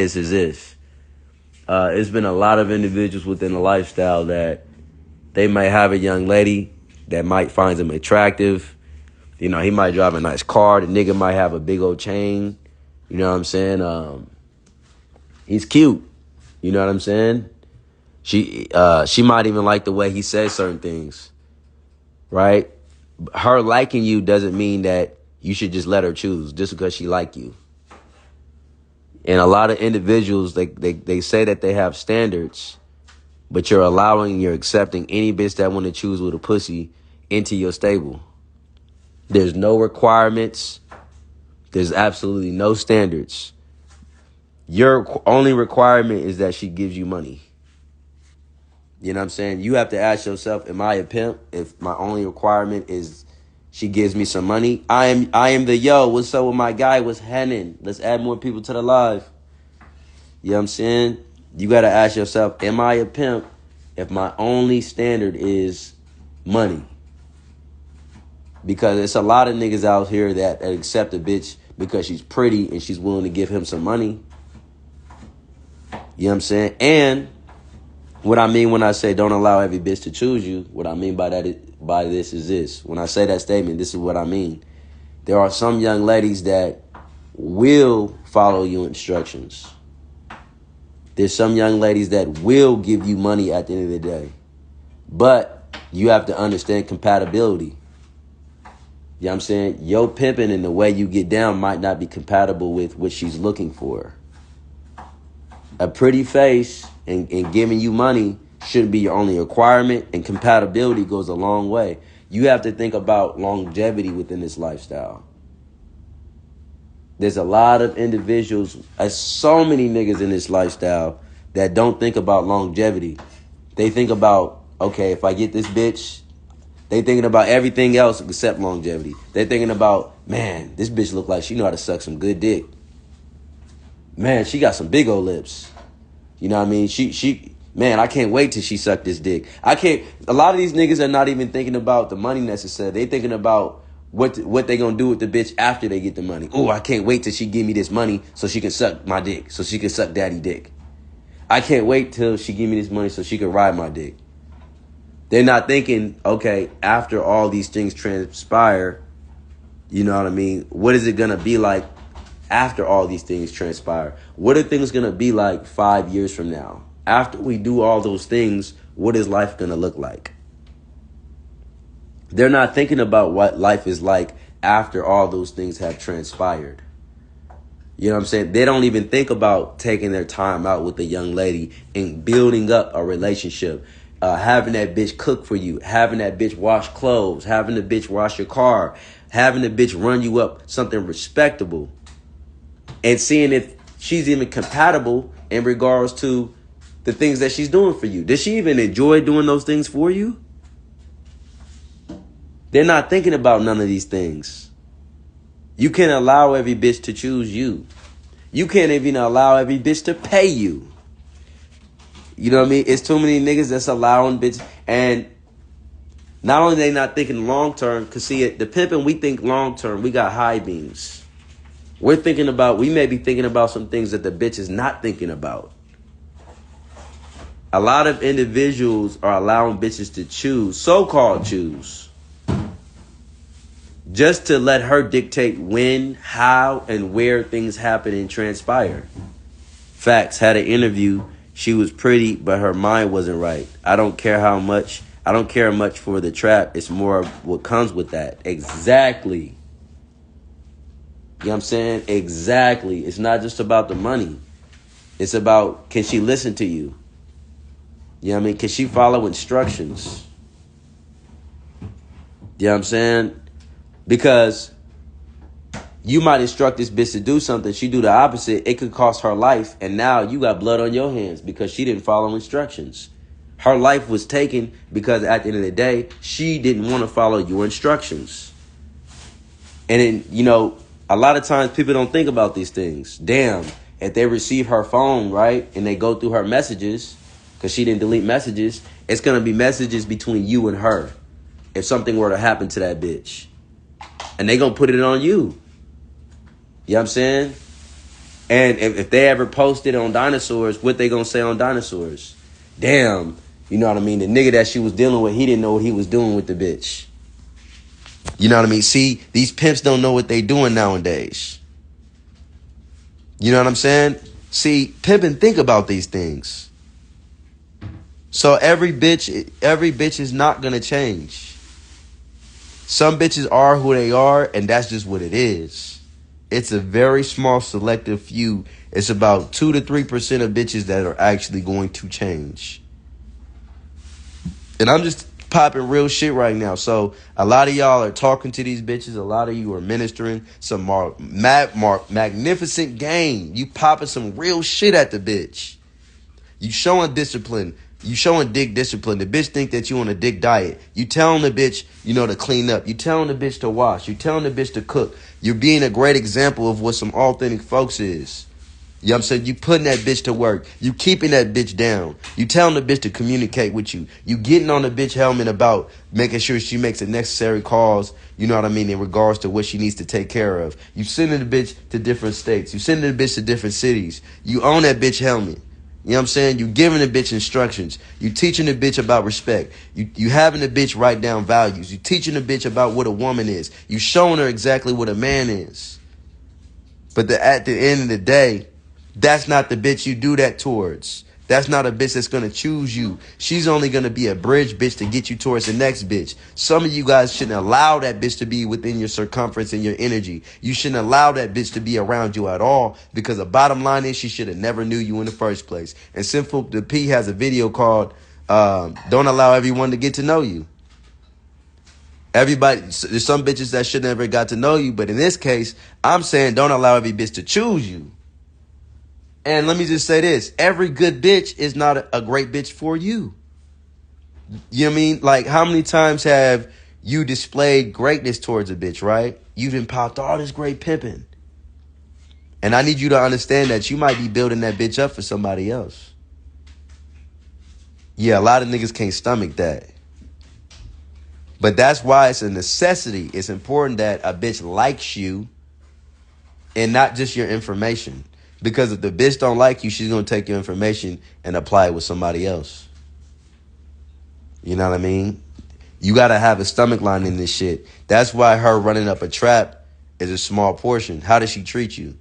This is this. It's been a lot of individuals within the lifestyle that they might have a young lady that might find them attractive. You know, he might drive a nice car. The nigga might have a big old chain. You know what I'm saying? He's cute. You know what I'm saying? She might even like the way he says certain things, right? Her liking you doesn't mean that you should just let her choose just because she like you. And a lot of individuals, they say that they have standards, but you're accepting any bitch that want to choose with a pussy into your stable. There's no requirements. There's absolutely no standards. Your only requirement is that she gives you money. You know what I'm saying? You have to ask yourself, am I a pimp? If my only requirement is she gives me some money. I am the yo. What's up with my guy? What's happening? Let's add more people to the live. You know what I'm saying? You got to ask yourself, am I a pimp if my only standard is money? Because it's a lot of niggas out here that accept a bitch because she's pretty and she's willing to give him some money. You know what I'm saying? And what I mean when I say don't allow every bitch to choose you, what I mean by this is this. When I say that statement, this is what I mean. There are some young ladies that will follow your instructions. There's some young ladies that will give you money at the end of the day. But you have to understand compatibility. You know what I'm saying? Your pimping and the way you get down might not be compatible with what she's looking for. A pretty face and giving you money shouldn't be your only requirement, and compatibility goes a long way. You have to think about longevity within this lifestyle. There's a lot of individuals, so many niggas in this lifestyle that don't think about longevity. They think about, okay, if I get this bitch, they thinking about everything else except longevity. They're thinking about, man, this bitch look like she know how to suck some good dick. Man, she got some big old lips. You know what I mean? Man, I can't wait till she suck this dick. A lot of these niggas are not even thinking about the money necessarily. They thinking about what they gonna do with the bitch after they get the money. Oh, I can't wait till she give me this money so she can suck my dick, so she can suck daddy dick. I can't wait till she give me this money so she can ride my dick. They're not thinking, okay, after all these things transpire, you know what I mean? What is it gonna be like after all these things transpire? What are things gonna be like 5 years from now? After we do all those things, what is life gonna look like? They're not thinking about what life is like after all those things have transpired. You know what I'm saying? They don't even think about taking their time out with a young lady and building up a relationship. Having that bitch cook for you, having that bitch wash clothes, having the bitch wash your car, having the bitch run you up something respectable, and seeing if she's even compatible in regards to the things that she's doing for you. Does she even enjoy doing those things for you? They're not thinking about none of these things. You can't allow every bitch to choose you. You can't even allow every bitch to pay you. You know what I mean? It's too many niggas that's allowing bitches. And not only they not thinking long term, because see, the pimping, we think long term. We got high beams. We may be thinking about some things that the bitch is not thinking about. A lot of individuals are allowing bitches to choose, so-called choose, just to let her dictate when, how, and where things happen and transpire. Facts, had an interview. She was pretty, but her mind wasn't right. I don't care much for the trap. It's more of what comes with that. Exactly. You know what I'm saying? Exactly. It's not just about the money. It's about, can she listen to you? You know what I mean? Can she follow instructions? You know what I'm saying? Because you might instruct this bitch to do something. She do the opposite. It could cost her life. And now you got blood on your hands because she didn't follow instructions. Her life was taken because at the end of the day, she didn't want to follow your instructions. And then, you know, a lot of times people don't think about these things. Damn, if they receive her phone, right, and they go through her messages, because she didn't delete messages, it's going to be messages between you and her if something were to happen to that bitch. And they going to put it on you. You know what I'm saying? And if they ever posted on dinosaurs, what they gonna say on dinosaurs? Damn, you know what I mean? The nigga that she was dealing with, he didn't know what he was doing with the bitch. You know what I mean? See, these pimps don't know what they doing nowadays. You know what I'm saying? See, pimping think about these things. So every bitch is not gonna change. Some bitches are who they are, and that's just what it is. It's a very small selective few. It's about 2 to 3% of bitches that are actually going to change. And I'm just popping real shit right now. So a lot of y'all are talking to these bitches. A lot of you are ministering some magnificent game. You popping some real shit at the bitch. You showing discipline. You showing dick discipline. The bitch think that you on a dick diet. You telling the bitch, to clean up. You telling the bitch to wash. You telling the bitch to cook. You're being a great example of what some authentic folks is. You know what I'm saying? You putting that bitch to work. You keeping that bitch down. You telling the bitch to communicate with you. You getting on the bitch helmet about making sure she makes the necessary calls, you know what I mean, in regards to what she needs to take care of. You sending the bitch to different states. You sending the bitch to different cities. You own that bitch helmet. You know what I'm saying? You giving the bitch instructions. You teaching the bitch about respect. You having the bitch write down values. You teaching the bitch about what a woman is. You showing her exactly what a man is. But at the end of the day, that's not the bitch you do that towards. That's not a bitch that's going to choose you. She's only going to be a bridge bitch to get you towards the next bitch. Some of you guys shouldn't allow that bitch to be within your circumference and your energy. You shouldn't allow that bitch to be around you at all, because the bottom line is she should have never knew you in the first place. And Simple the P has a video called Don't Allow Everyone to Get to Know You. Everybody, there's some bitches that should never got to know you, but in this case, I'm saying don't allow every bitch to choose you. And let me just say this. Every good bitch is not a great bitch for you. You know what I mean? Like, how many times have you displayed greatness towards a bitch, right? You've been popped all this great pimping. And I need you to understand that you might be building that bitch up for somebody else. Yeah, a lot of niggas can't stomach that. But that's why it's a necessity. It's important that a bitch likes you and not just your information. Because if the bitch don't like you, she's going to take your information and apply it with somebody else. You know what I mean? You got to have a stomach line in this shit. That's why her running up a trap is a small portion. How does she treat you?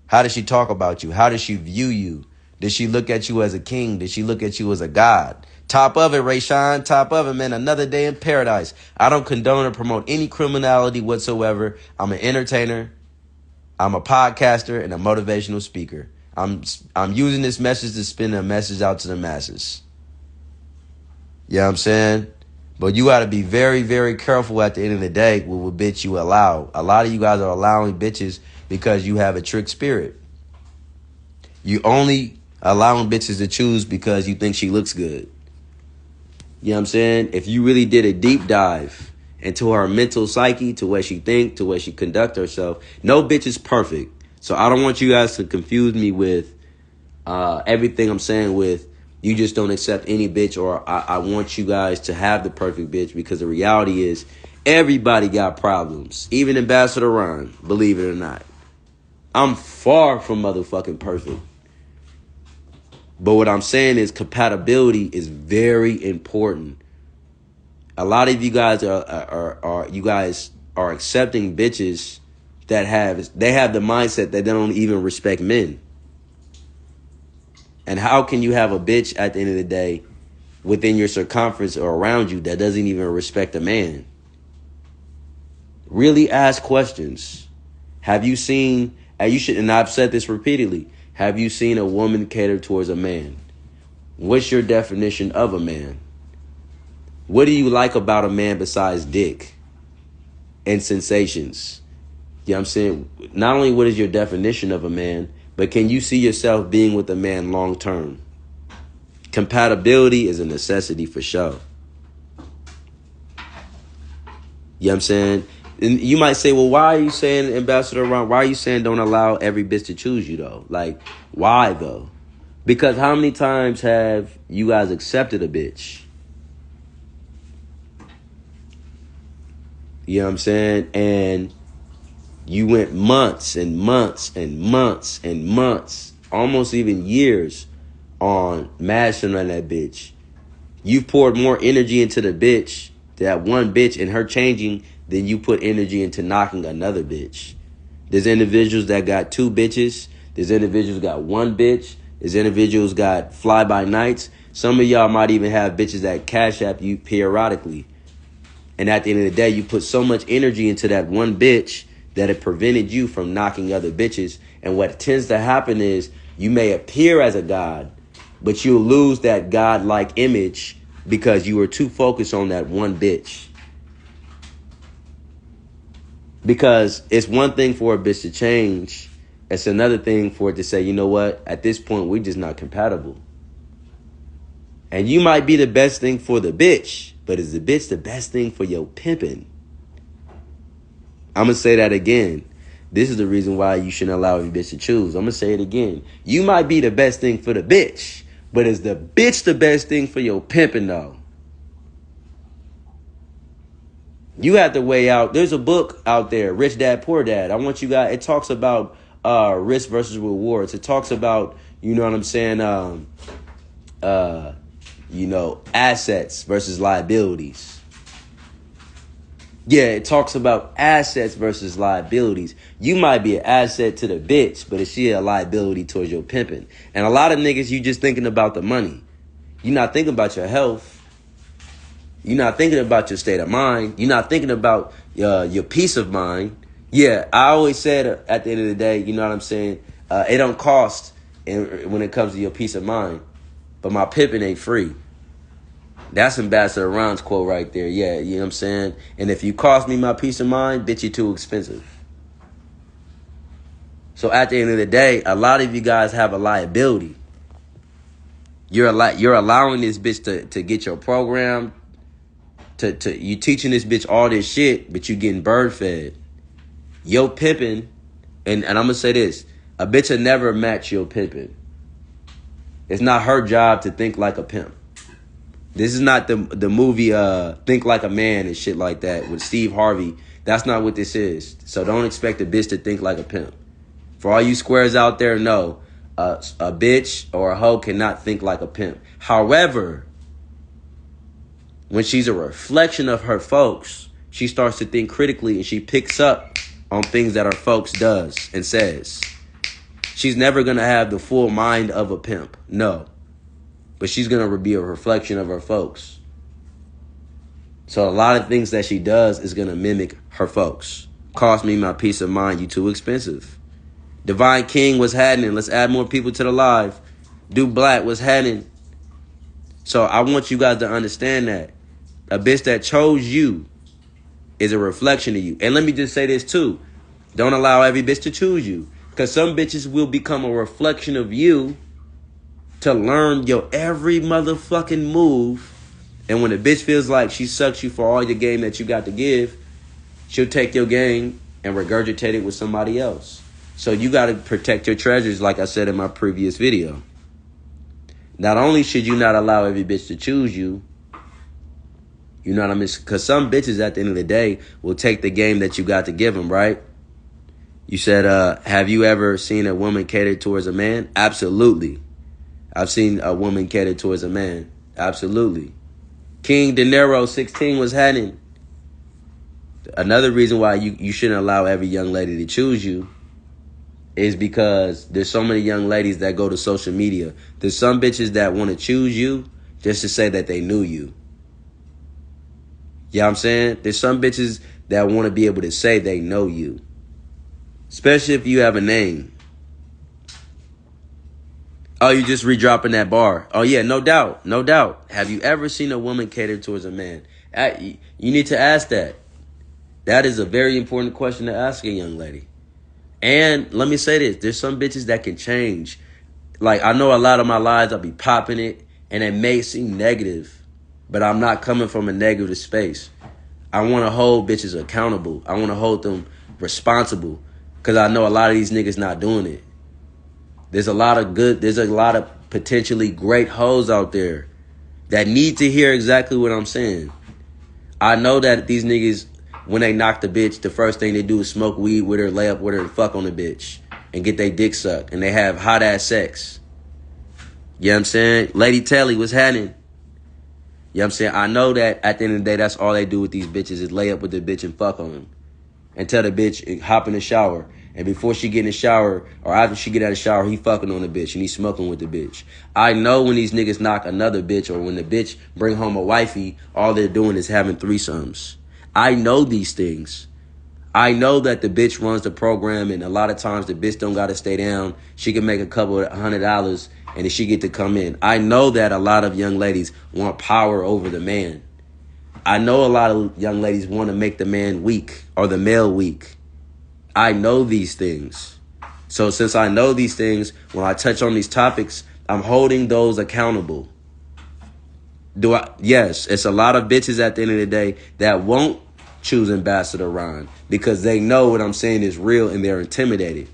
How does she talk about you? How does she view you? Does she look at you as a king? Does she look at you as a god? Top of it, Rayshawn. Top of it, man. Another day in paradise. I don't condone or promote any criminality whatsoever. I'm an entertainer. I'm a podcaster and a motivational speaker. I'm using this message to spin a message out to the masses. You know what I'm saying? But you got to be very, very careful at the end of the day with what bitch you allow. A lot of you guys are allowing bitches because you have a trick spirit. You only allowing bitches to choose because you think she looks good. You know what I'm saying? If you really did a deep dive into her mental psyche, to where she think, to where she conduct herself. No bitch is perfect. So I don't want you guys to confuse me with everything I'm saying with you just don't accept any bitch, or I want you guys to have the perfect bitch, because the reality is everybody got problems. Even Ambassador Ron, believe it or not. I'm far from motherfucking perfect. But what I'm saying is compatibility is very important. A lot of you guys are accepting bitches that have the mindset that they don't even respect men. And how can you have a bitch at the end of the day within your circumference or around you that doesn't even respect a man? Really ask questions. Have you seen, and I've said this repeatedly, have you seen a woman cater towards a man? What's your definition of a man? What do you like about a man besides dick and sensations? You know what I'm saying? Not only what is your definition of a man, but can you see yourself being with a man long term? Compatibility is a necessity for sure. You know what I'm saying? And you might say, well, why are you saying, Ambassador Ron, why are you saying don't allow every bitch to choose you, though? Like, why, though? Because how many times have you guys accepted a bitch? You know what I'm saying? And You went months and months and months and months, almost even years, on mashing on that bitch. You poured more energy into the bitch, that one bitch, and her changing than you put energy into knocking another bitch. There's individuals that got 2 bitches. There's individuals got 1 bitch. There's individuals got fly-by-nights. Some of y'all might even have bitches that cash app you periodically. And at the end of the day, you put so much energy into that one bitch that it prevented you from knocking other bitches. And what tends to happen is you may appear as a god, but you'll lose that god-like image because you were too focused on that one bitch. Because it's one thing for a bitch to change. It's another thing for it to say, you know what? At this point, we're just not compatible. And you might be the best thing for the bitch, but is the bitch the best thing for your pimping? I'm going to say that again. This is the reason why you shouldn't allow every bitch to choose. I'm going to say it again. You might be the best thing for the bitch, but is the bitch the best thing for your pimping, though? You have to weigh out. There's a book out there, Rich Dad, Poor Dad. I want you guys, it talks about risk versus rewards. It talks about, you know what I'm saying, assets versus liabilities. Yeah, it talks about assets versus liabilities. You might be an asset to the bitch, but is she a liability towards your pimping? And a lot of niggas, you just thinking about the money. You're not thinking about your health. You're not thinking about your state of mind. You're not thinking about your peace of mind. Yeah, I always said at the end of the day, you know what I'm saying? It don't cost when it comes to your peace of mind. But my pimping ain't free. That's Ambassador Ron's quote right there. Yeah, you know what I'm saying? And if you cost me my peace of mind, bitch, you're too expensive. So at the end of the day, a lot of you guys have a liability. You're allowing this bitch to get your program. You teaching this bitch all this shit, but you getting bird fed. Yo pimping, and I'm gonna say this: a bitch will never match your pimping. It's not her job to think like a pimp. This is not the movie Think Like a Man and shit like that with Steve Harvey. That's not what this is. So don't expect a bitch to think like a pimp. For all you squares out there, no, a bitch or a hoe cannot think like a pimp. However, when she's a reflection of her folks, she starts to think critically and she picks up on things that her folks does and says. She's never going to have the full mind of a pimp. No. But she's going to be a reflection of her folks. So a lot of things that she does is going to mimic her folks. Cost me my peace of mind. You too expensive. Divine King was happening. Let's add more people to the live. Duke Black was happening. So I want you guys to understand that. A bitch that chose you is a reflection of you. And let me just say this too. Don't allow every bitch to choose you. Because some bitches will become a reflection of you to learn your every motherfucking move. And when a bitch feels like she sucks you for all your game that you got to give, she'll take your game and regurgitate it with somebody else. So you got to protect your treasures, like I said in my previous video. Not only should you not allow every bitch to choose you, you know what I mean? Because some bitches at the end of the day will take the game that you got to give them, right? You said, have you ever seen a woman cater towards a man? Absolutely. I've seen a woman cater towards a man. Absolutely. King De Niro 16 was happening. Another reason why you shouldn't allow every young lady to choose you is because there's so many young ladies that go to social media. There's some bitches that want to choose you just to say that they knew you. You know what I'm saying? There's some bitches that want to be able to say they know you. Especially if you have a name. Oh, you just redropping that bar. Oh, yeah, no doubt. No doubt. Have you ever seen a woman cater towards a man? You need to ask that. That is a very important question to ask a young lady. And let me say this. There's some bitches that can change. Like, I know a lot of my lives, I'll be popping it, and it may seem negative, but I'm not coming from a negative space. I want to hold bitches accountable. I want to hold them responsible. Because I know a lot of these niggas not doing it. There's a lot of potentially great hoes out there that need to hear exactly what I'm saying. I know that these niggas, When they knock the bitch, the first thing they do is smoke weed with her, lay up with her, and fuck on the bitch. And get their dick sucked. And they have hot ass sex. You know what I'm saying? Lady Telly, what's happening? You know what I'm saying? I know that at the end of the day, that's all they do with these bitches is lay up with the bitch and fuck on them. And tell the bitch, hop in the shower. And before she get in the shower, or after she get out of the shower, he fucking on the bitch and he smoking with the bitch. I know when these niggas knock another bitch or when the bitch bring home a wifey, all they're doing is having threesomes. I know these things. I know that the bitch runs the program, and a lot of times the bitch don't got to stay down. She can make a couple of $100 and then she get to come in. I know that a lot of young ladies want power over the man. I know a lot of young ladies want to make the man weak or the male weak. I know these things. So since I know these things, when I touch on these topics, I'm holding those accountable. Yes, it's a lot of bitches at the end of the day that won't choose Ambassador Ron because they know what I'm saying is real and they're intimidated.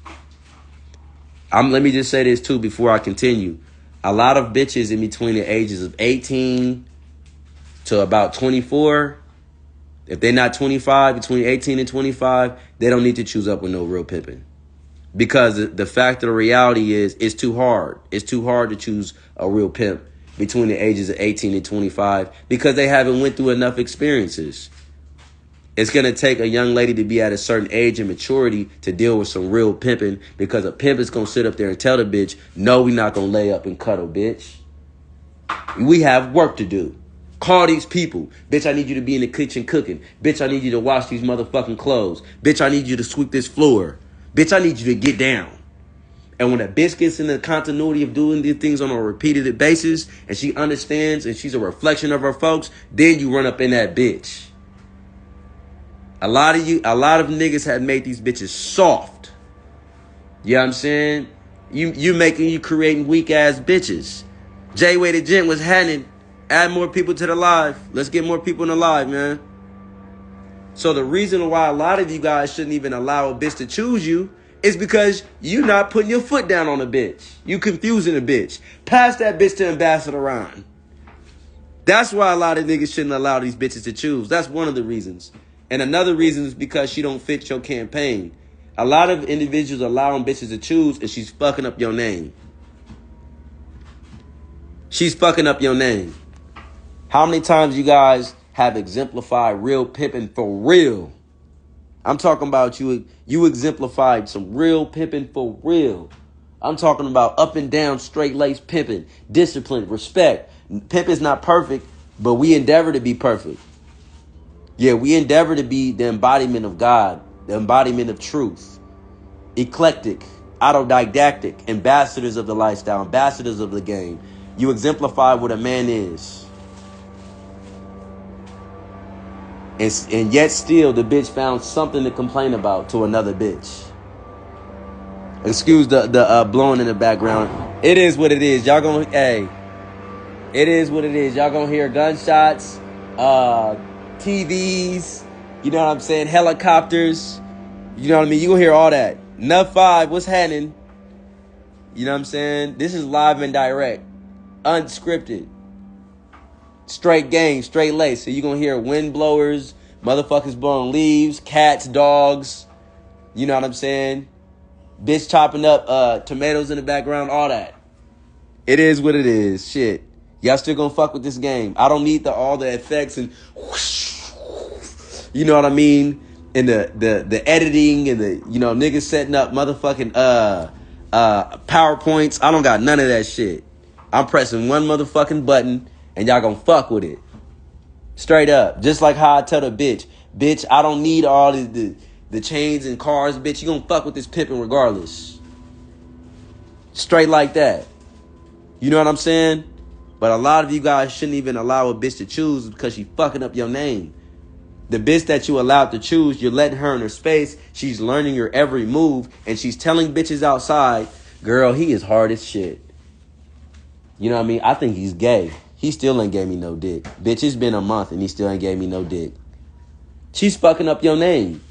Let me just say this too before I continue. A lot of bitches in between the ages of 18 to about 24, if they're not 25, between 18 and 25, they don't need to choose up with no real pimping. Because the fact of the reality is it's too hard. It's too hard to choose a real pimp between the ages of 18 and 25 because they haven't went through enough experiences. It's going to take a young lady to be at a certain age and maturity to deal with some real pimping because a pimp is going to sit up there and tell the bitch, no, we not going to lay up and cuddle, bitch. We have work to do. Call these people. Bitch, I need you to be in the kitchen cooking. Bitch, I need you to wash these motherfucking clothes. Bitch, I need you to sweep this floor. Bitch, I need you to get down. And when a bitch gets in the continuity of doing these things on a repeated basis and she understands and she's a reflection of her folks, then you run up in that bitch. A lot of niggas have made these bitches soft. You know what I'm saying? You creating weak ass bitches. J-Way the Gent was handing. Add more people to the live. Let's get more people in the live, man. So the reason why a lot of you guys shouldn't even allow a bitch to choose you is because you not putting your foot down on a bitch. You confusing a bitch. Pass that bitch to Ambassador Ron. That's why a lot of niggas shouldn't allow these bitches to choose. That's one of the reasons. And another reason is because she don't fit your campaign. A lot of individuals allowing bitches to choose and she's fucking up your name. She's fucking up your name. How many times you guys have exemplified real pimping for real? I'm talking about you exemplified some real pimping for real. I'm talking about up and down, straight lace pimping, discipline, respect. Pimp is not perfect, but we endeavor to be perfect. Yeah, we endeavor to be the embodiment of God, the embodiment of truth, eclectic, autodidactic, ambassadors of the lifestyle, ambassadors of the game. You exemplify what a man is. And yet still the bitch found something to complain about to another bitch. Excuse the blowing in the background. It is what it is. Y'all gonna, it is what it is. Y'all gonna hear gunshots, TVs, you know what I'm saying, helicopters, you know what I mean, you gonna hear all that. Nut 5, what's happening? You know what I'm saying? This is live and direct, unscripted, straight game, straight lace. So you gonna hear wind blowers, motherfuckers blowing leaves, cats, dogs, you know what I'm saying? Bitch chopping up tomatoes in the background, all that. It is what it is. Shit. Y'all still gonna fuck with this game. I don't need all the effects and whoosh, you know what I mean? And the editing and the, you know, niggas setting up motherfucking PowerPoints. I don't got none of that shit. I'm pressing one motherfucking button and y'all gonna fuck with it. Straight up. Just like how I tell the bitch, I don't need all the chains and cars, bitch. You gonna fuck with this pimping regardless. Straight like that. You know what I'm saying? But a lot of you guys shouldn't even allow a bitch to choose because she fucking up your name. The bitch that you allowed to choose, you're letting her in her space. She's learning your every move. And she's telling bitches outside, girl, he is hard as shit. You know what I mean? I think he's gay. He still ain't gave me no dick. Bitch, it's been a month and he still ain't gave me no dick. She's fucking up your name.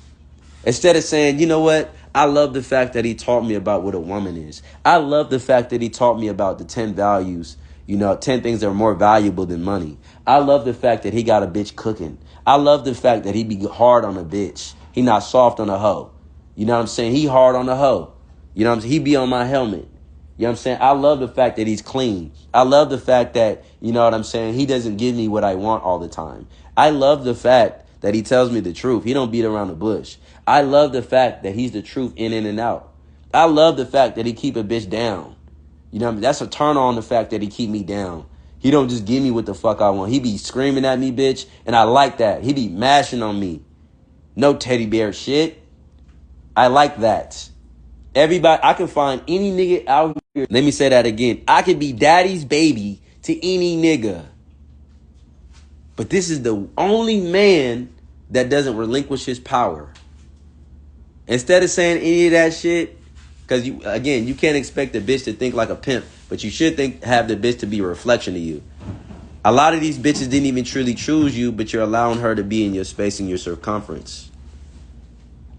Instead of saying, you know what? I love the fact that he taught me about what a woman is. I love the fact that he taught me about the 10 values. 10 things that are more valuable than money. I love the fact that he got a bitch cooking. I love the fact that he be hard on a bitch. He not soft on a hoe. You know what I'm saying? He hard on a hoe. You know what I'm saying? He be on my helmet. You know what I'm saying? I love the fact that he's clean. I love the fact that, you know what I'm saying, he doesn't give me what I want all the time. I love the fact that he tells me the truth. He don't beat around the bush. I love the fact that he's the truth in and out. I love the fact that he keep a bitch down. You know what I mean? That's a turn on, the fact that he keep me down. He don't just give me what the fuck I want. He be screaming at me, bitch, and I like that. He be mashing on me. No teddy bear shit. I like that. Everybody, I can find any nigga out here. Let me say that again. I could be daddy's baby to any nigga. But this is the only man that doesn't relinquish his power. Instead of saying any of that shit, because you can't expect a bitch to think like a pimp, but you should have the bitch to be a reflection of you. A lot of these bitches didn't even truly choose you, but you're allowing her to be in your space and your circumference.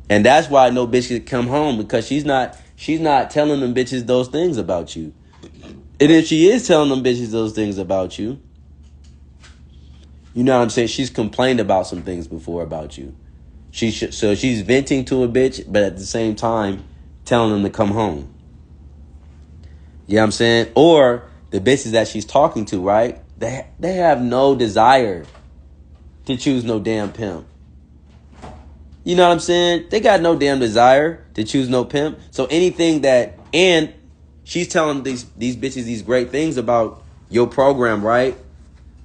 And that's why no bitch can come home, because she's not telling them bitches those things about you. And if she is telling them bitches those things about you, you know what I'm saying, she's complained about some things before about you. So she's venting to a bitch, but at the same time telling them to come home. You know what I'm saying? Or the bitches that she's talking to, right? They have no desire to choose no damn pimp. You know what I'm saying? They got no damn desire to choose no pimp. So anything that, and she's telling these bitches these great things about your program, right?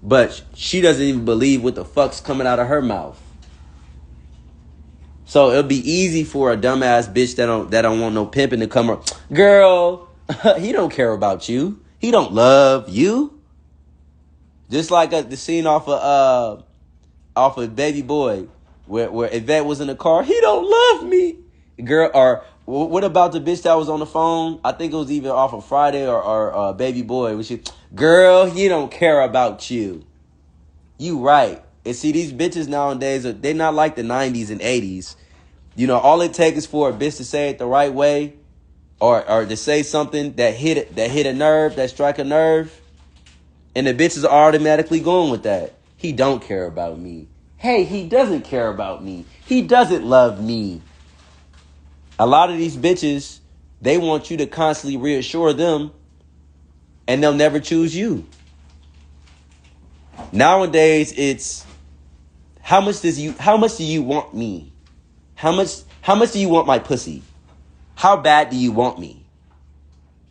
But she doesn't even believe what the fuck's coming out of her mouth. So it'll be easy for a dumbass bitch that don't want no pimping to come up. Girl, he don't care about you. He don't love you. Just like the scene off of Baby Boy, where Yvette was in the car. He don't love me, girl. Or what about the bitch that was on the phone? I think it was either off of Friday or Baby Boy. Girl, he don't care about you. You right. And see, these bitches nowadays, they're not like the 90s and 80s. You know, all it takes is for a bitch to say it the right way, or to say something that hit a nerve, that strike a nerve, and the bitches are automatically going with that. He don't care about me. Hey, he doesn't care about me. He doesn't love me. A lot of these bitches, they want you to constantly reassure them, and they'll never choose you. Nowadays, it's how much do you want me? How much do you want my pussy? How bad do you want me?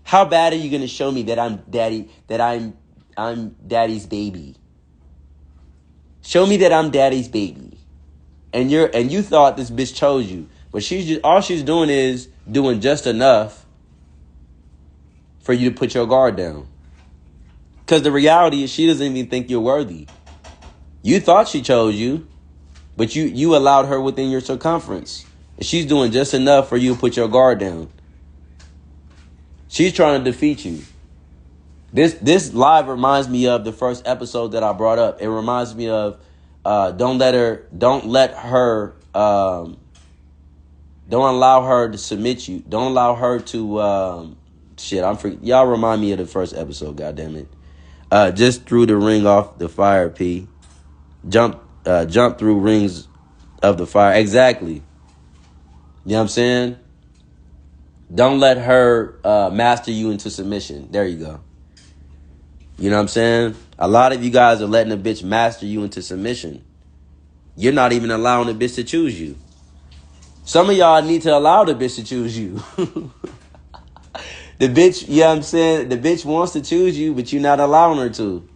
How bad are you gonna show me that I'm daddy's baby? Show me that I'm daddy's baby. And you thought this bitch chose you, but all she's doing is doing just enough for you to put your guard down. Because the reality is she doesn't even think you're worthy. You thought she chose you, but you allowed her within your circumference. And she's doing just enough for you to put your guard down. She's trying to defeat you. This live reminds me of the first episode that I brought up. It reminds me of don't allow her to submit you. Don't allow her to y'all remind me of the first episode, goddammit. Just threw the ring off the fire, P. Jump through rings of the fire. Exactly. You know what I'm saying? Don't let her master you into submission. There you go. You know what I'm saying? A lot of you guys are letting a bitch master you into submission. You're not even allowing the bitch to choose you. Some of y'all need to allow the bitch to choose you. The bitch, you know what I'm saying? The bitch wants to choose you, but you're not allowing her to.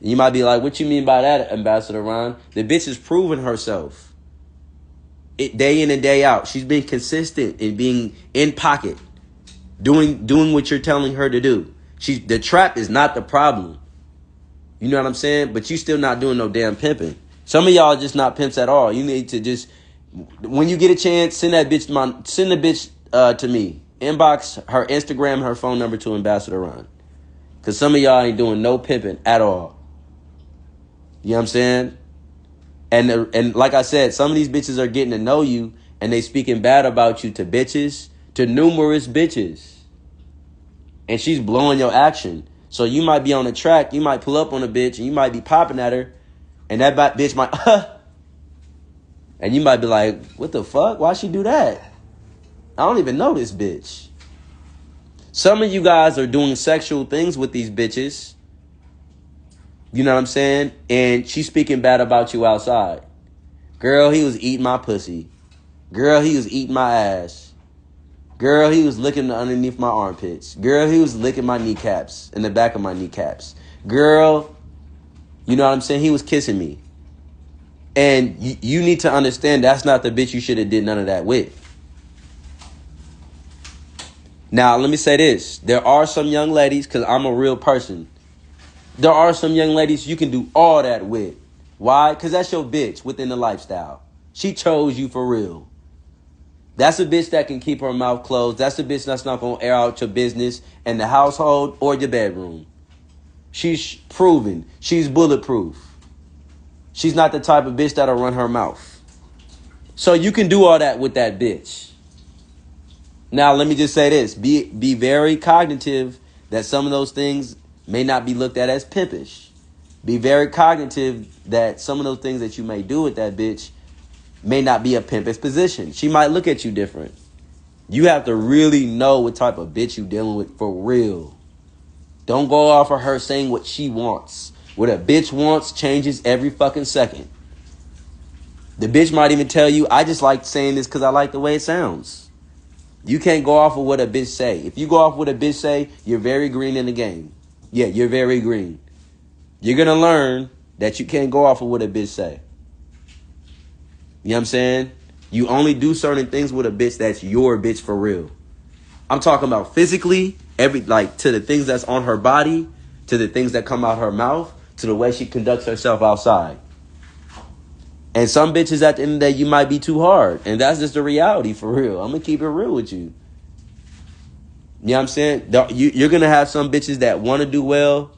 You might be like, what you mean by that, Ambassador Ron? The bitch is proving herself. Day in and day out. She's been consistent in being in pocket. Doing what you're telling her to do. The trap is not the problem. You know what I'm saying? But you still not doing no damn pimping. Some of y'all are just not pimps at all. You need to just, when you get a chance, send the bitch to me. Inbox her Instagram, her phone number to Ambassador Ron. Because some of y'all ain't doing no pimping at all. You know what I'm saying? And like I said, some of these bitches are getting to know you, and they speaking bad about you to bitches, to numerous bitches. and she's blowing your action. So you might be on the track, you might pull up on a bitch, and you might be popping at her, and that bitch might, and you might be like, what the fuck? Why'd she do that? I don't even know this bitch. Some of you guys are doing sexual things with these bitches. You know what I'm saying? And she's speaking bad about you outside. Girl, he was eating my pussy. Girl, he was eating my ass. Girl, he was licking underneath my armpits. Girl, he was licking my kneecaps, in the back of my kneecaps. Girl, you know what I'm saying? He was kissing me. And you need to understand that's not the bitch you should have did none of that with. Now, let me say this. There are some young ladies, because I'm a real person. There are some young ladies you can do all that with. Why? Because that's your bitch within the lifestyle. She chose you for real. That's a bitch that can keep her mouth closed. That's a bitch that's not going to air out your business in the household or your bedroom. She's proven. She's bulletproof. She's not the type of bitch that'll run her mouth. So you can do all that with that bitch. Now, let me just say this. Be very cognitive that some of those things may not be looked at as pimpish. Be very cognitive that some of those things that you may do with that bitch may not be a pimpish position. She might look at you different. You have to really know what type of bitch you're dealing with for real. Don't go off of her saying what she wants. What a bitch wants changes every fucking second. The bitch might even tell you, I just like saying this because I like the way it sounds. You can't go off of what a bitch say. If you go off what a bitch say, you're very green in the game. Yeah, you're very green. You're going to learn that you can't go off of what a bitch say. You know what I'm saying? You only do certain things with a bitch that's your bitch for real. I'm talking about physically, to the things that's on her body, to the things that come out her mouth, to the way she conducts herself outside. And some bitches at the end of the day, you might be too hard. And that's just the reality for real. I'm going to keep it real with you. You know what I'm saying? You're going to have some bitches that want to do well,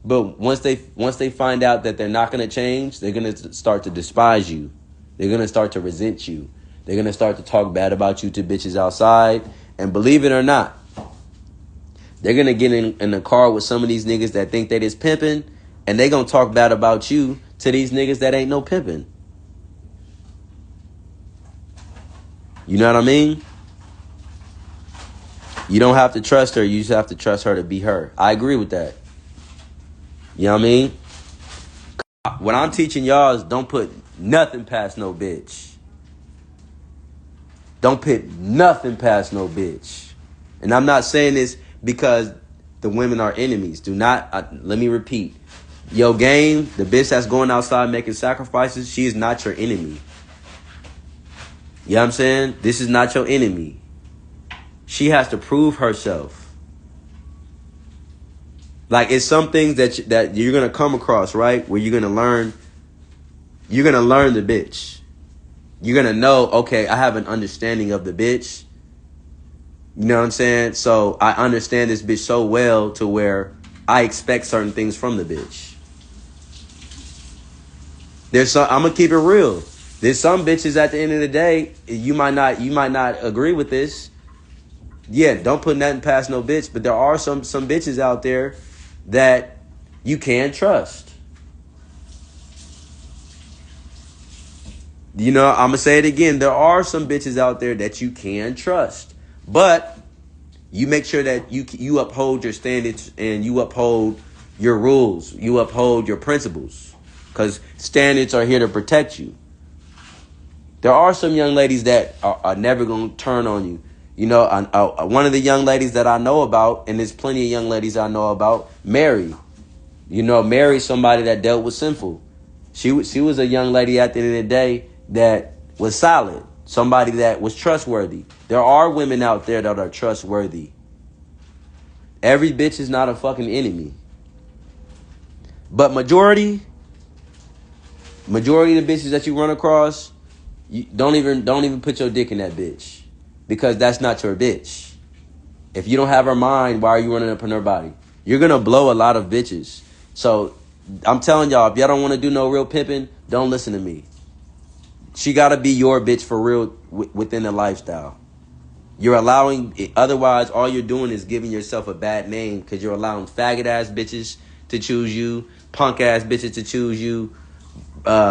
but once they find out that they're not going to change, they're going to start to despise you. They're going to start to resent you. They're going to start to talk bad about you to bitches outside. And believe it or not, they're going to get in the car with some of these niggas that think they just pimping, and they're going to talk bad about you to these niggas that ain't no pimping. You know what I mean? You don't have to trust her. You just have to trust her to be her. I agree with that. You know what I mean? What I'm teaching y'all is don't put nothing past no bitch. Don't put nothing past no bitch. And I'm not saying this because the women are enemies. Do not, let me repeat. Your game, the bitch that's going outside making sacrifices, she is not your enemy. You know what I'm saying? This is not your enemy. She has to prove herself. Like, it's some things that you're going to come across, right? Where you're going to learn the bitch. You're going to know, okay, I have an understanding of the bitch. You know what I'm saying? So I understand this bitch so well to where I expect certain things from the bitch. I'm going to keep it real. There's some bitches at the end of the day, you might not agree with this. Yeah, don't put nothing past no bitch, but there are some bitches out there that you can trust. You know, I'm going to say it again. There are some bitches out there that you can trust, but you make sure that you uphold your standards and you uphold your rules. You uphold your principles, because standards are here to protect you. There are some young ladies that are never going to turn on you. You know, one of the young ladies that I know about, and there's plenty of young ladies I know about, Mary. You know, Mary's somebody that dealt with sinful. She was a young lady at the end of the day that was solid. Somebody that was trustworthy. There are women out there that are trustworthy. Every bitch is not a fucking enemy. But majority of the bitches that you run across, you don't even put your dick in that bitch, because that's not your bitch. If you don't have her mind, why are you running up on her body? You're going to blow a lot of bitches. So I'm telling y'all, if y'all don't want to do no real pimping, don't listen to me. She got to be your bitch for real within the lifestyle. You're allowing, otherwise, all you're doing is giving yourself a bad name because you're allowing faggot ass bitches to choose you, punk ass bitches to choose you,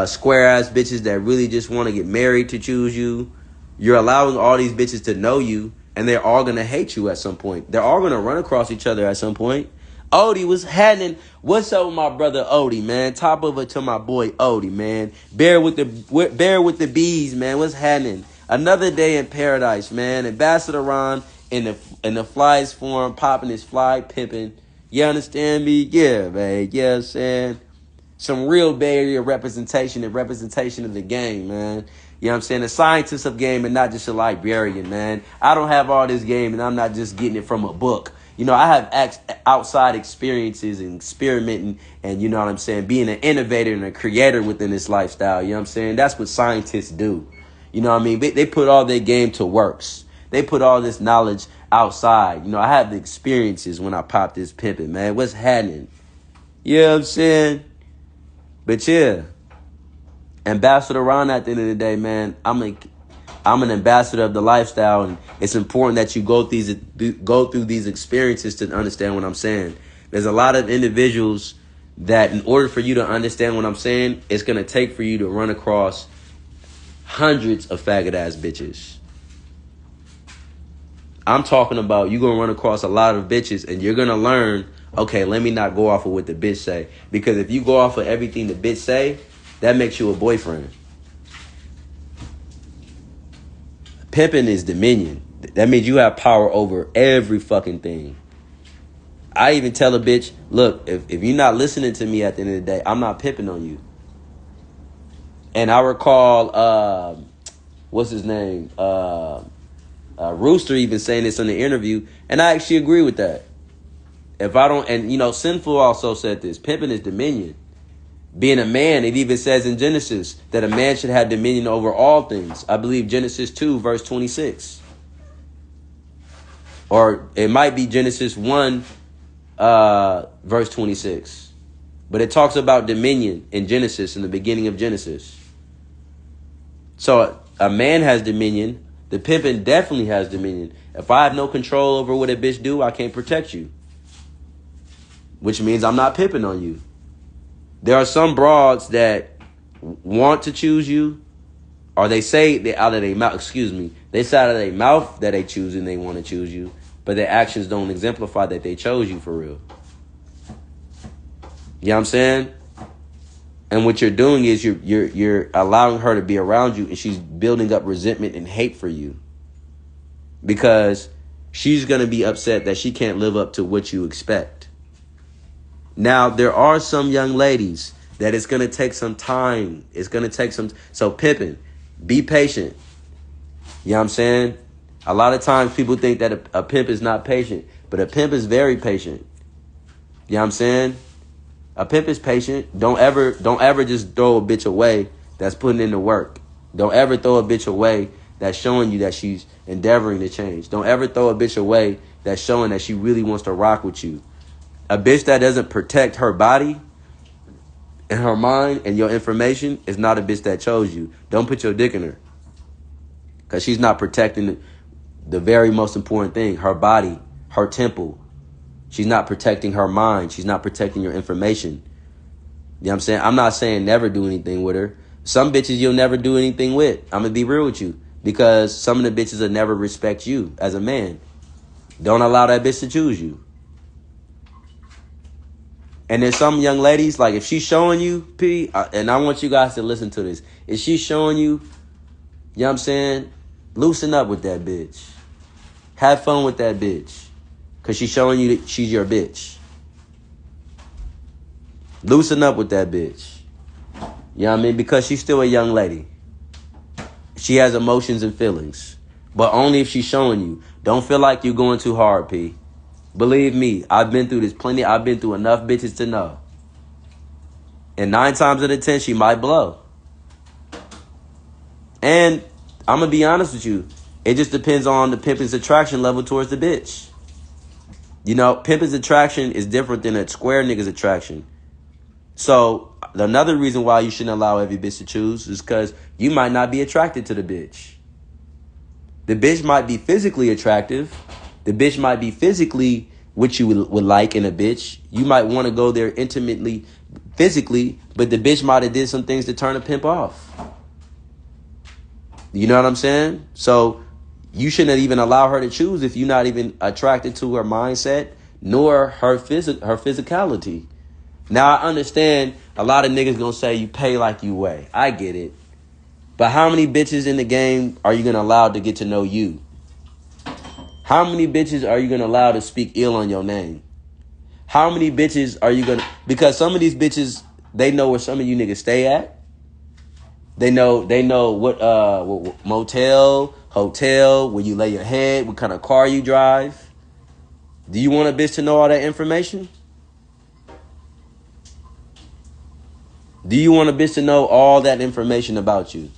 square ass bitches that really just want to get married to choose you. You're allowing all these bitches to know you, and they're all gonna hate you at some point. They're all gonna run across each other at some point. Odie was happening. What's up with my brother Odie, man? Top of it to my boy Odie, man. Bear with the bees, man. What's happening? Another day in paradise, man. Ambassador Ron in the flies form, popping his fly, pimping. You understand me? Yeah, man. Yeah, I'm saying. Some real Bay Area representation and representation of the game, man. You know what I'm saying? A scientist of game and not just a librarian, man. I don't have all this game and I'm not just getting it from a book. You know, I have outside experiences and experimenting and, you know what I'm saying, being an innovator and a creator within this lifestyle. You know what I'm saying? That's what scientists do. You know what I mean? They put all their game to works. They put all this knowledge outside. You know, I have the experiences when I pop this pimping, man. What's happening? You know what I'm saying? But yeah, Ambassador Ron at the end of the day, man, I'm an ambassador of the lifestyle, and it's important that you go through these experiences to understand what I'm saying. There's a lot of individuals that in order for you to understand what I'm saying, it's going to take for you to run across hundreds of faggot ass bitches. I'm talking about you're going to run across a lot of bitches and you're going to learn, okay, let me not go off of what the bitch say. Because if you go off of everything the bitch say, that makes you a boyfriend. Pimping is dominion. That means you have power over every fucking thing. I even tell a bitch, look, if you're not listening to me at the end of the day, I'm not pimping on you. And I recall, what's his name? Rooster even saying this in the interview, and I actually agree with that. If I don't, and you know, Sinful also said this, pimping is dominion. Being a man, it even says in Genesis that a man should have dominion over all things. I believe Genesis 2, verse 26. Or it might be Genesis 1, verse 26. But it talks about dominion in Genesis, in the beginning of Genesis. So a man has dominion. The pimpin' definitely has dominion. If I have no control over what a bitch do, I can't protect you. Which means I'm not pimping on you. There are some broads that want to choose you, or they say they out of their mouth, they say out of their mouth that they choose and they want to choose you, but their actions don't exemplify that they chose you for real. You know what I'm saying? And what you're doing is you're allowing her to be around you, and she's building up resentment and hate for you. Because she's going to be upset that she can't live up to what you expect. Now, there are some young ladies that it's going to take some time. It's going to take some. So pimping, be patient. You know what I'm saying? A lot of times people think that a pimp is not patient, but a pimp is very patient. You know what I'm saying? A pimp is patient. Don't ever just throw a bitch away that's putting in the work. Don't ever throw a bitch away that's showing you that she's endeavoring to change. Don't ever throw a bitch away that's showing that she really wants to rock with you. A bitch that doesn't protect her body and her mind and your information is not a bitch that chose you. Don't put your dick in her. Because she's not protecting the very most important thing, her body, her temple. She's not protecting her mind. She's not protecting your information. You know what I'm saying? I'm not saying never do anything with her. Some bitches you'll never do anything with. I'm going to be real with you. Because some of the bitches will never respect you as a man. Don't allow that bitch to choose you. And there's some young ladies, like if she's showing you, and I want you guys to listen to this. If she's showing you, you know what I'm saying? Loosen up with that bitch. Have fun with that bitch. Because she's showing you that she's your bitch. Loosen up with that bitch. You know what I mean? Because she's still a young lady. She has emotions and feelings. But only if she's showing you. Don't feel like you're going too hard, P. Believe me, I've been through this plenty. I've been through enough bitches to know. And 9 times out of 10, she might blow. And I'm going to be honest with you. It just depends on the pimpin's attraction level towards the bitch. You know, pimpin's attraction is different than a square nigga's attraction. So another reason why you shouldn't allow every bitch to choose is because you might not be attracted to the bitch. The bitch might be physically attractive. The bitch might be physically what you would like in a bitch. You might want to go there intimately, physically, but the bitch might have did some things to turn a pimp off. You know what I'm saying? So you shouldn't even allow her to choose if you're not even attracted to her mindset nor her physicality. Now, I understand a lot of niggas gonna say you pay like you weigh. I get it. But how many bitches in the game are you gonna allow to get to know you? How many bitches are you gonna allow to speak ill on your name? How many bitches are you gonna... Because some of these bitches, they know where some of you niggas stay at. They know what motel, hotel, where you lay your head, what kind of car you drive. Do you want a bitch to know all that information? Do you want a bitch to know all that information about you?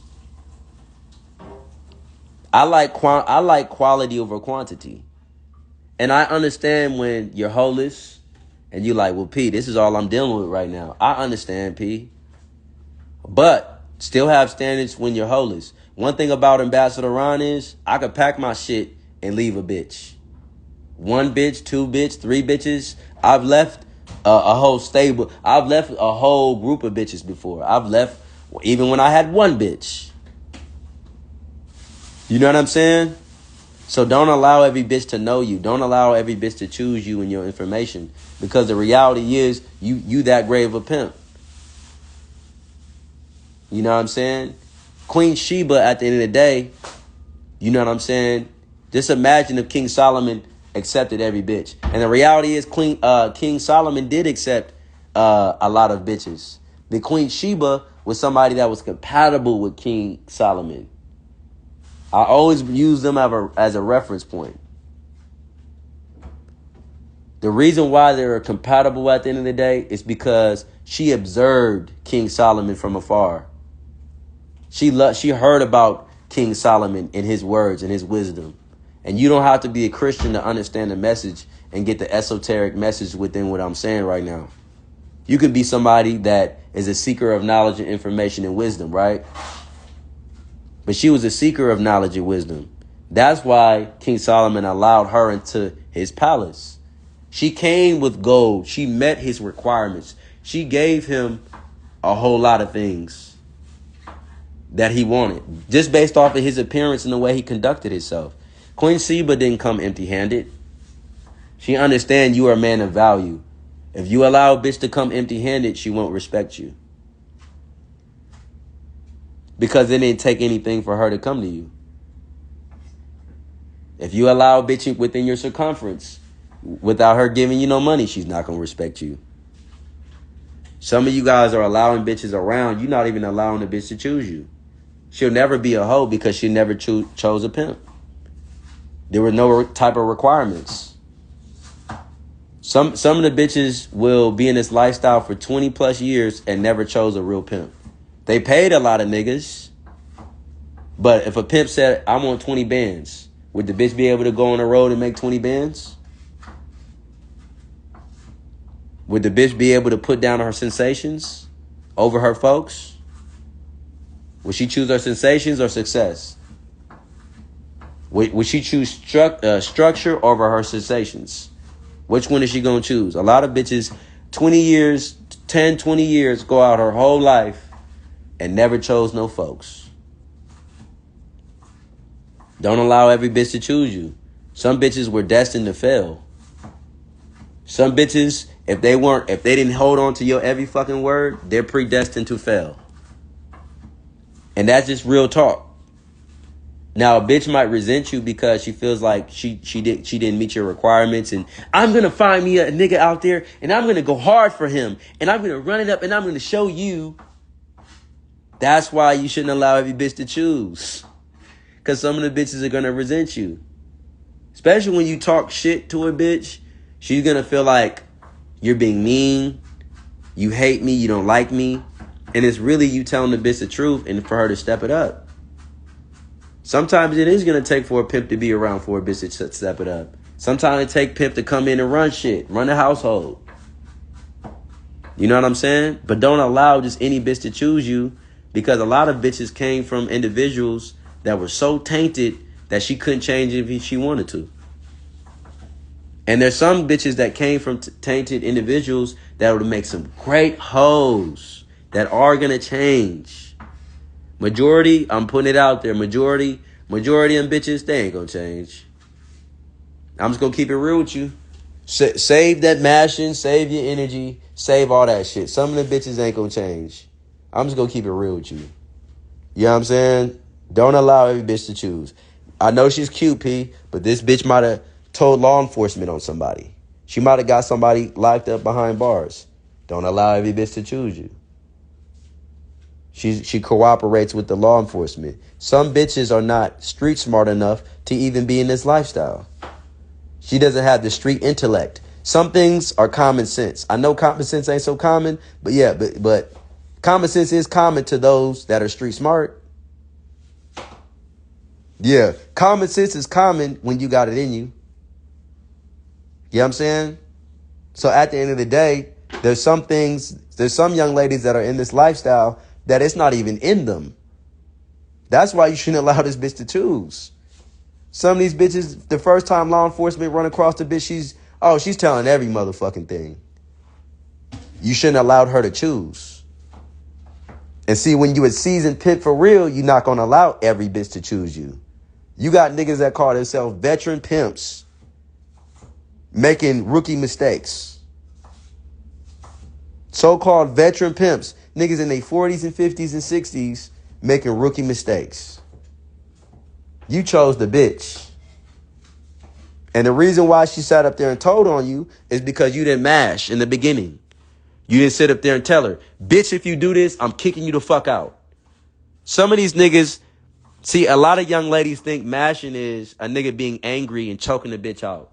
I like quality over quantity. And I understand when you're holeless and you're like, well, P, this is all I'm dealing with right now. I understand, P. But still have standards when you're holeless. One thing about Ambassador Ron is I could pack my shit and leave a bitch. One bitch, two bitch, three bitches. I've left a whole stable. I've left a whole group of bitches before. I've left even when I had one bitch. You know what I'm saying? So don't allow every bitch to know you. Don't allow every bitch to choose you and your information. Because the reality is you that great of a pimp. You know what I'm saying? Queen Sheba, at the end of the day, you know what I'm saying? Just imagine if King Solomon accepted every bitch. And the reality is King Solomon did accept a lot of bitches. The Queen Sheba was somebody that was compatible with King Solomon. I always use them as a reference point. The reason why they were compatible at the end of the day is because she observed King Solomon from afar. She heard about King Solomon and his words and his wisdom. And you don't have to be a Christian to understand the message and get the esoteric message within what I'm saying right now. You could be somebody that is a seeker of knowledge and information and wisdom, right? But she was a seeker of knowledge and wisdom. That's why King Solomon allowed her into his palace. She came with gold. She met his requirements. She gave him a whole lot of things that he wanted, just based off of his appearance and the way he conducted himself. Queen Sheba didn't come empty-handed. She understands you are a man of value. If you allow a bitch to come empty-handed, she won't respect you. Because it didn't take anything for her to come to you. If you allow a bitch within your circumference, without her giving you no money, she's not going to respect you. Some of you guys are allowing bitches around. You're not even allowing the bitch to choose you. She'll never be a hoe because she never chose a pimp. There were no type of requirements. Some of the bitches will be in this lifestyle for 20 plus years and never chose a real pimp. They paid a lot of niggas. But if a pimp said, I want 20 bands, would the bitch be able to go on the road and make 20 bands? Would the bitch be able to put down her sensations over her folks? Would she choose her sensations or success? Would she choose structure over her sensations? Which one is she going to choose? A lot of bitches, 20 years, 10, 20 years, go out her whole life and never chose no folks. Don't allow every bitch to choose you. Some bitches were destined to fail. Some bitches, if they didn't hold on to your every fucking word, they're predestined to fail. And that's just real talk. Now, a bitch might resent you because she feels like she didn't meet your requirements, and I'm gonna find me a nigga out there and I'm gonna go hard for him and I'm gonna run it up and I'm gonna show you. That's why you shouldn't allow every bitch to choose. Because some of the bitches are gonna resent you. Especially when you talk shit to a bitch, she's gonna feel like you're being mean, you hate me, you don't like me. And it's really you telling the bitch the truth and for her to step it up. Sometimes it is going to take for a pimp to be around for a bitch to step it up. Sometimes it take pimp to come in and run shit, run the household. You know what I'm saying? But don't allow just any bitch to choose you, because a lot of bitches came from individuals that were so tainted that she couldn't change if she wanted to. And there's some bitches that came from tainted individuals that would make some great hoes that are going to change. Majority, I'm putting it out there, majority of them bitches, they ain't going to change. I'm just going to keep it real with you. Save that mashing, save your energy, save all that shit. Some of the bitches ain't going to change. I'm just going to keep it real with you. You know what I'm saying? Don't allow every bitch to choose. I know she's cute, P, but this bitch might have told law enforcement on somebody. She might have got somebody locked up behind bars. Don't allow every bitch to choose you. She cooperates with the law enforcement. Some bitches are not street smart enough to even be in this lifestyle. She doesn't have the street intellect. Some things are common sense. I know common sense ain't so common, but yeah, but common sense is common to those that are street smart. Yeah, common sense is common when you got it in you. You know what I'm saying? So at the end of the day, there's some young ladies that are in this lifestyle that it's not even in them. That's why you shouldn't allow this bitch to choose. Some of these bitches, the first time law enforcement run across the bitch, she's telling every motherfucking thing. You shouldn't have allowed her to choose. And see, when you a seasoned pimp for real, you're not going to allow every bitch to choose you. You got niggas that call themselves veteran pimps making rookie mistakes. So-called veteran pimps, niggas in their 40s and 50s and 60s making rookie mistakes. You chose the bitch. And the reason why she sat up there and told on you is because you didn't mash in the beginning. You didn't sit up there and tell her, bitch, if you do this, I'm kicking you the fuck out. Some of these niggas, see, a lot of young ladies think mashing is a nigga being angry and choking the bitch out.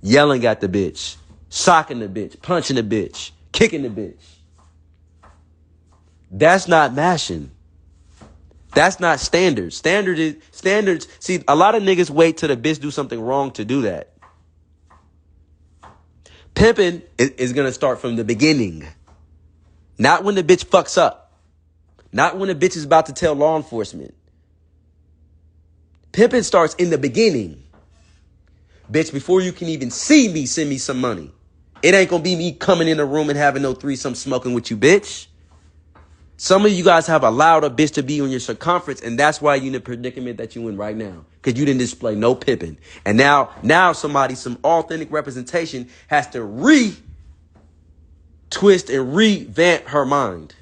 Yelling at the bitch, socking the bitch, punching the bitch, kicking the bitch. That's not mashing. That's not standards. Standards. See, a lot of niggas wait till the bitch do something wrong to do that. Pimping is going to start from the beginning. Not when the bitch fucks up. Not when the bitch is about to tell law enforcement. Pimping starts in the beginning. Bitch, before you can even see me, send me some money. It ain't going to be me coming in the room and having no threesome smoking with you, bitch. Some of you guys have allowed a bitch to be on your circumference, and that's why you're in the predicament that you're in right now. Because you didn't display no pimping. And now somebody, some authentic representation, has to twist and revamp her mind.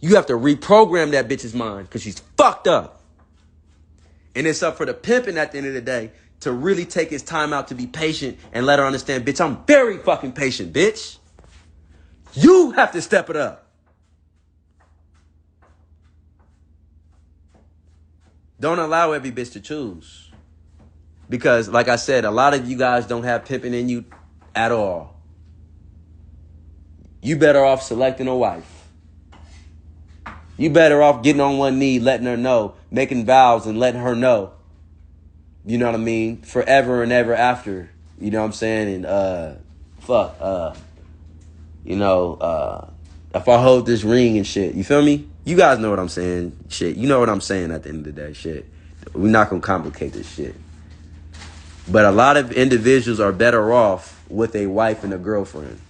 You have to reprogram that bitch's mind because she's fucked up. And it's up for the pimping at the end of the day to really take his time out to be patient and let her understand, bitch, I'm very fucking patient, bitch. You have to step it up. Don't allow every bitch to choose. Because, like I said, a lot of you guys don't have pimping in you at all. You better off selecting a wife. You better off getting on one knee, letting her know, making vows and letting her know. You know what I mean? Forever and ever after. You know what I'm saying? And, if I hold this ring and shit, you feel me? You guys know what I'm saying. Shit. You know what I'm saying at the end of the day. Shit. We're not going to complicate this shit. But a lot of individuals are better off with a wife and a girlfriend.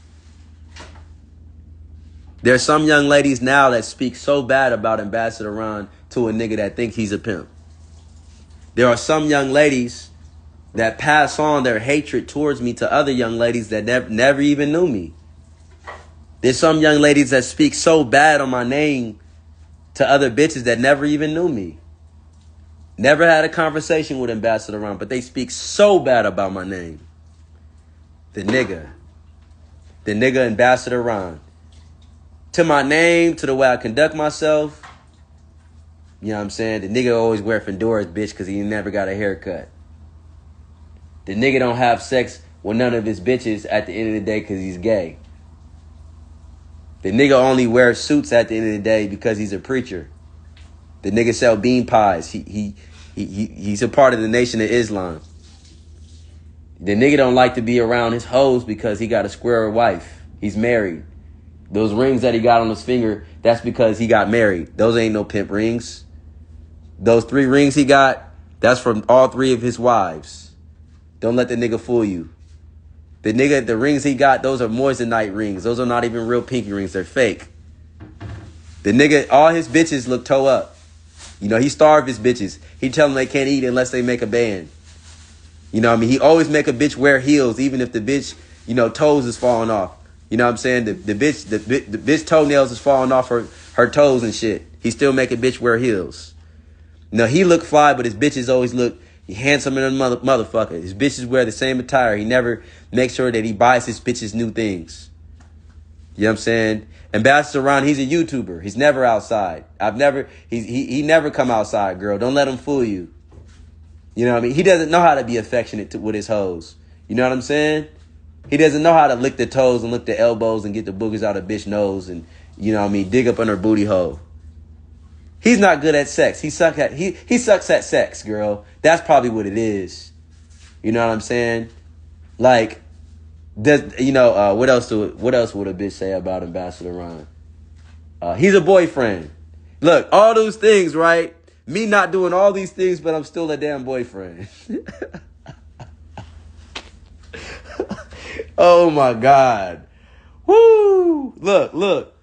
There's some young ladies now that speak so bad about Ambassador Ron to a nigga that thinks he's a pimp. There are some young ladies that pass on their hatred towards me to other young ladies that never even knew me. There's some young ladies that speak so bad on my name to other bitches that never even knew me. Never had a conversation with Ambassador Ron, but they speak so bad about my name. The nigga Ambassador Ron. To my name, to the way I conduct myself. You know what I'm saying? The nigga always wear fedoras, bitch, because he never got a haircut. The nigga don't have sex with none of his bitches at the end of the day because he's gay. The nigga only wears suits at the end of the day because he's a preacher. The nigga sell bean pies. He's a part of the Nation of Islam. The nigga don't like to be around his hoes because he got a square wife. He's married. Those rings that he got on his finger, that's because he got married. Those ain't no pimp rings. Those 3 rings he got, that's from all 3 of his wives. Don't let the nigga fool you. The rings he got, those are moissanite rings. Those are not even real pinky rings. They're fake. The nigga, all his bitches look toe up. You know, he starved his bitches. He tell them they can't eat unless they make a band. You know what I mean? He always make a bitch wear heels, even if the bitch, you know, toes is falling off. You know what I'm saying? The bitch toenails is falling off her toes and shit. He still make a bitch wear heels. You know, he look fly, but his bitches always look handsome and a motherfucker. His bitches wear the same attire. He never makes sure that he buys his bitches new things. You know what I'm saying? Ambassador Ron, he's a YouTuber. He's never outside. He never come outside, girl. Don't let him fool you. You know what I mean? He doesn't know how to be affectionate with his hoes. You know what I'm saying? He doesn't know how to lick the toes and lick the elbows and get the boogers out of bitch nose and, you know what I mean, dig up on her booty hole. He's not good at sex. He sucks at sex, girl. That's probably what it is. You know what I'm saying? Like, what else would a bitch say about Ambassador Ron? He's a boyfriend. Look, all those things, right? Me not doing all these things, but I'm still a damn boyfriend. Oh my God. Woo! Look.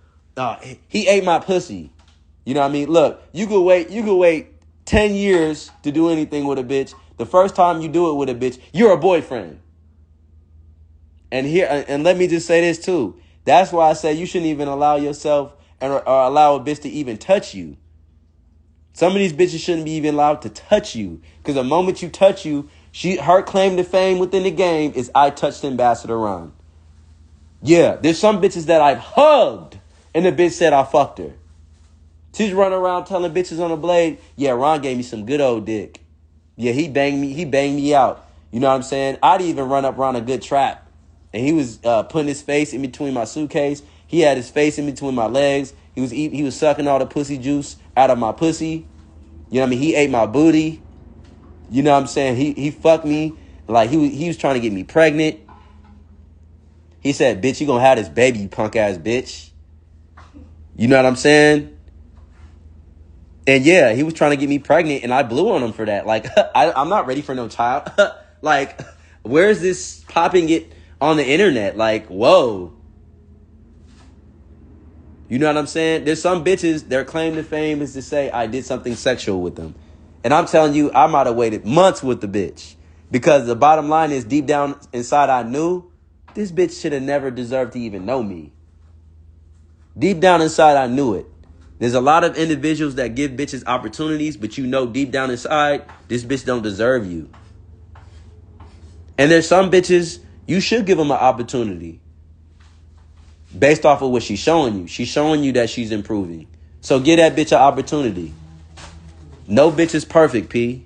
He ate my pussy. You know what I mean? Look, you could wait 10 years to do anything with a bitch. The first time you do it with a bitch, you're a boyfriend. And let me just say this too. That's why I say you shouldn't even allow yourself or allow a bitch to even touch you. Some of these bitches shouldn't be even allowed to touch you. Because the moment you touch you, her claim to fame within the game is I touched Ambassador Ron. Yeah, there's some bitches that I've hugged and the bitch said I fucked her. She's running around telling bitches on the blade, yeah, Ron gave me some good old dick. Yeah, he banged me out. You know what I'm saying? I'd even run up around a good trap. And he was putting his face in between my suitcase. He had his face in between my legs. He was sucking all the pussy juice out of my pussy. You know what I mean? He ate my booty. You know what I'm saying? He fucked me. Like he was trying to get me pregnant. He said, bitch, you gonna have this baby, you punk ass bitch. You know what I'm saying? And yeah, he was trying to get me pregnant and I blew on him for that. Like, I'm not ready for no child. Like, where's this popping it on the internet? Like, whoa. You know what I'm saying? There's some bitches, their claim to fame is to say I did something sexual with them. And I'm telling you, I might have waited months with the bitch. Because the bottom line is deep down inside I knew this bitch should have never deserved to even know me. Deep down inside I knew it. There's a lot of individuals that give bitches opportunities, but you know deep down inside, this bitch don't deserve you. And there's some bitches, you should give them an opportunity. Based off of what she's showing you. She's showing you that she's improving. So give that bitch an opportunity. No bitch is perfect, P.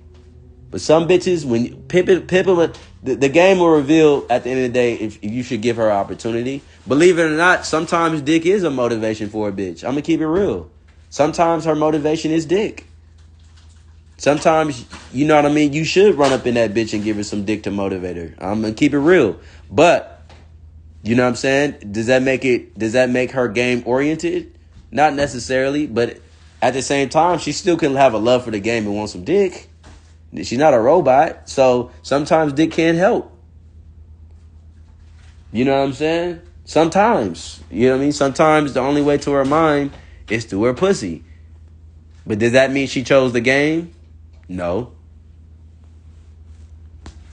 But some bitches, when you the game will reveal at the end of the day if you should give her an opportunity. Believe it or not, sometimes dick is a motivation for a bitch. I'm going to keep it real. Sometimes her motivation is dick. Sometimes, you know what I mean? You should run up in that bitch and give her some dick to motivate her. I'm going to keep it real. But, you know what I'm saying? Does that make her game oriented? Not necessarily, but at the same time, she still can have a love for the game and want some dick. She's not a robot. So sometimes dick can't help. You know what I'm saying? Sometimes. You know what I mean? Sometimes the only way to her mind is through her pussy. But does that mean she chose the game? No.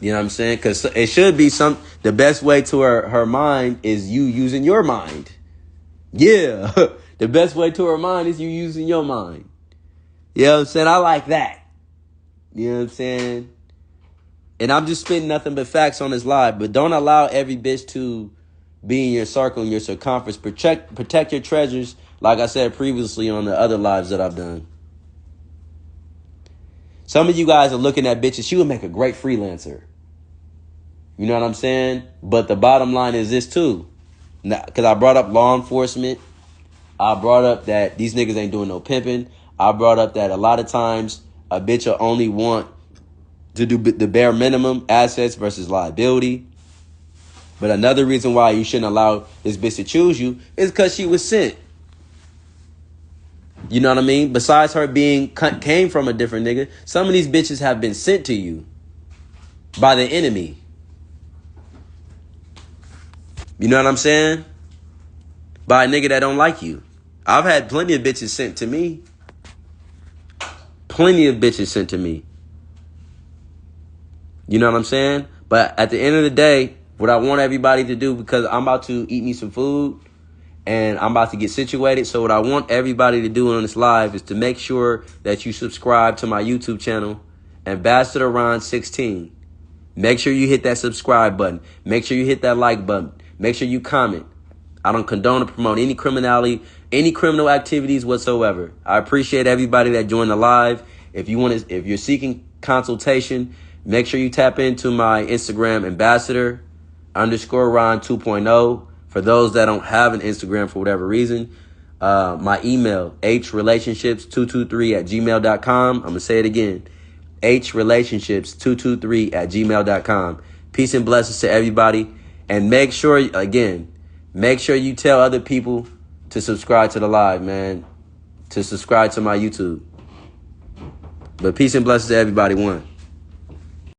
You know what I'm saying? Because it should be the best way to her mind is you using your mind. Yeah. The best way to her mind is you using your mind. You know what I'm saying? I like that. You know what I'm saying? And I'm just spitting nothing but facts on this live. But don't allow every bitch to be in your circle, in your circumference. Protect your treasures, like I said previously on the other lives that I've done. Some of you guys are looking at bitches. She would make a great freelancer. You know what I'm saying? But the bottom line is this too. Because I brought up law enforcement. I brought up that these niggas ain't doing no pimping. I brought up that a lot of times a bitch will only want to do the bare minimum, assets versus liability. But another reason why you shouldn't allow this bitch to choose you is because she was sent. You know what I mean? Besides her came from a different nigga, some of these bitches have been sent to you by the enemy. You know what I'm saying? By a nigga that don't like you. I've had plenty of bitches sent to me. Plenty of bitches sent to me. You know what I'm saying? But at the end of the day, what I want everybody to do, because I'm about to eat me some food and I'm about to get situated. So what I want everybody to do on this live is to make sure that you subscribe to my YouTube channel, Ambassador Ron 16. Make sure you hit that subscribe button. Make sure you hit that like button. Make sure you comment. I don't condone or promote any criminality, any criminal activities whatsoever. I appreciate everybody that joined the live. If you're seeking consultation, make sure you tap into my Instagram, Ambassador _Ron 2.0. For those that don't have an Instagram for whatever reason, my email, hrelationships223@gmail.com. I'm going to say it again, hrelationships223@gmail.com. Peace and blessings to everybody. And make sure you tell other people to subscribe to the live, man. To subscribe to my YouTube. But peace and blessings to everybody. One.